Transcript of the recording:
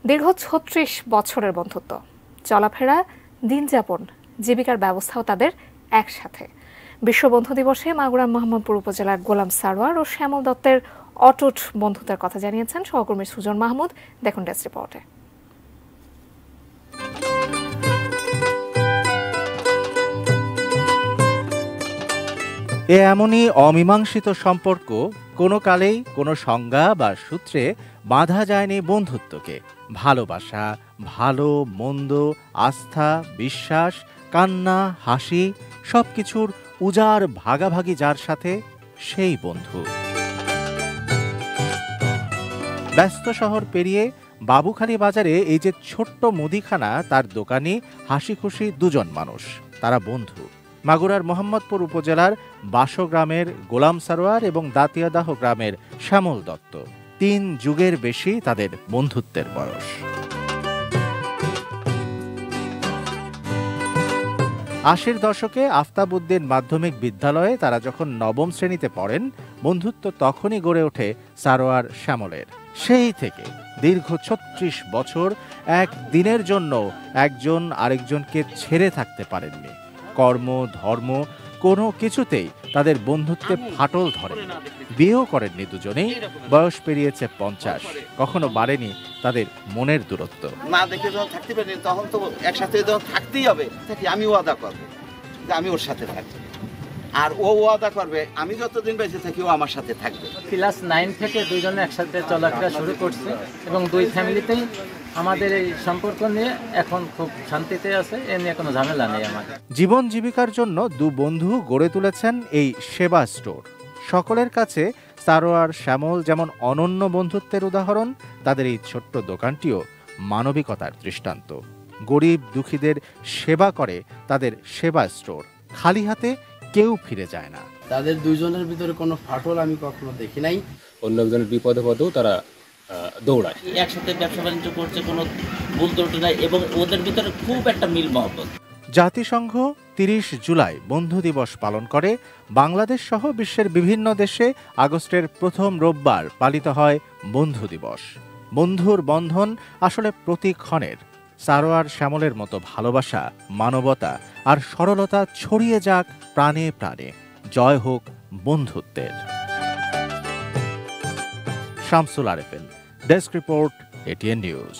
দীর্ঘ ৩৬ বছরের বন্ধুত্ব, চলাফেরা, দিনযাপন, জীবিকার ব্যবস্থাও তাদের একসাথে। বিশ্ব বন্ধু দিবসে মাগুরা মোহাম্মদপুর উপজেলার গোলাম সারোয়ার ও শ্যামল দত্তের অটুট বন্ধুত্বের কথা জানিয়েছেন সহকর্মী সুজন মাহমুদ। দেখুন ডেস্ক রিপোর্টে। এমনই অমীমাংসিত সম্পর্ক কোনো কালেই কোনো সংজ্ঞা বা সূত্রে বাঁধা যায়নি বন্ধুত্বকে। ভালোবাসা, ভালো মন্দ, আস্থা, বিশ্বাস, কান্না, হাসি সবকিছুর উজাড় ভাগাভাগি যার সাথে, সেই বন্ধু। ব্যস্ত শহর পেরিয়ে বাবুখালী বাজারে এই যে ছোট্ট মুদিখানা, তার দোকানি হাসি খুশি দুজন মানুষ, তারা বন্ধু। মাগুরার মোহাম্মদপুর উপজেলার বাসো গ্রামের গোলাম সারোয়ার এবং দাতিয়াদাহ গ্রামের শ্যামল দত্ত। ৩ যুগের বেশি তাদের বন্ধুত্বের বয়স। আশির দশকে আফতাবউদ্দিন মাধ্যমিক বিদ্যালয়ে তারা যখন নবম শ্রেণীতে পড়েন, বন্ধুত্ব তখনই গড়ে ওঠে সারোয়ার শ্যামলের। সেই থেকে দীর্ঘ ৩৬ বছর এক দিনের জন্য একজন আরেকজনকে ছেড়ে থাকতে পারেননি। কর্ম, ধর্ম কোনো কিছুতেই তাদের বন্ধুত্বে ফাটল ধরেনি। বিয়েও করেননি দুজনেই। বয়স পেরিয়েছে ৫০, কখনো বাড়েনি তাদের মনের দূরত্ব। না দেখে যখন থাকতে পারি তখন তো একসাথে যখন থাকতেই হবে, আমি ওয়াদা করবো যে আমি ওর সাথে থাকবো, আর ও ওয়াদা করবে আমি যতদিন বেঁচে থাকি ও আমার সাথে থাকবে। ক্লাস 9 থেকে দুইজনে একসাথে চলাফেরা শুরু করছে এবং দুই ফ্যামিলিতেই আমাদের এই সম্পর্ক নিয়ে এখন খুব শান্তিতে আছে, এ নিয়ে কোনো ঝামেলা নেই আমাদের। জীবন জীবিকার জন্য দু বন্ধু গড়ে তুলেছেন এই সেবা স্টোর। সকলের কাছে সারোয়ার শ্যামল যেমন অনন্য বন্ধুত্বের উদাহরণ, তাদের এই ছোট্ট দোকানটিও মানবিকতার দৃষ্টান্ত। গরিব দুঃখীদের সেবা করে তাদের সেবা স্টোর। খালি হাতে কেউ ফিরে যায় না। তাদের দুইজনের ভিতরে কোনো ফাটল আমি কখনো দেখি নাই। অন্য একজনের বিপদে পদেও তারা দৌড়ায়। একসাথে ব্যবসা বাণিজ্য করছে, কোনো ভুল ত্রুটি নাই এবং ওদের ভিতরে খুব একটা মিল মহব্বত। জাতিসংঘ ৩০ জুলাই বন্ধু দিবস পালন করে। বাংলাদেশ সহ বিশ্বের বিভিন্ন দেশে আগস্টের প্রথম রোববার পালিত হয় বন্ধু দিবস। বন্ধুর বন্ধন আসলে প্রতিক্ষণের। সারোয়ার শ্যামলের মতো ভালোবাসা, মানবতা আর সরলতা ছড়িয়ে যাক প্রাণে প্রাণে। জয় হোক বন্ধুত্বের। Shamsul Arefin, desk report, ATN news.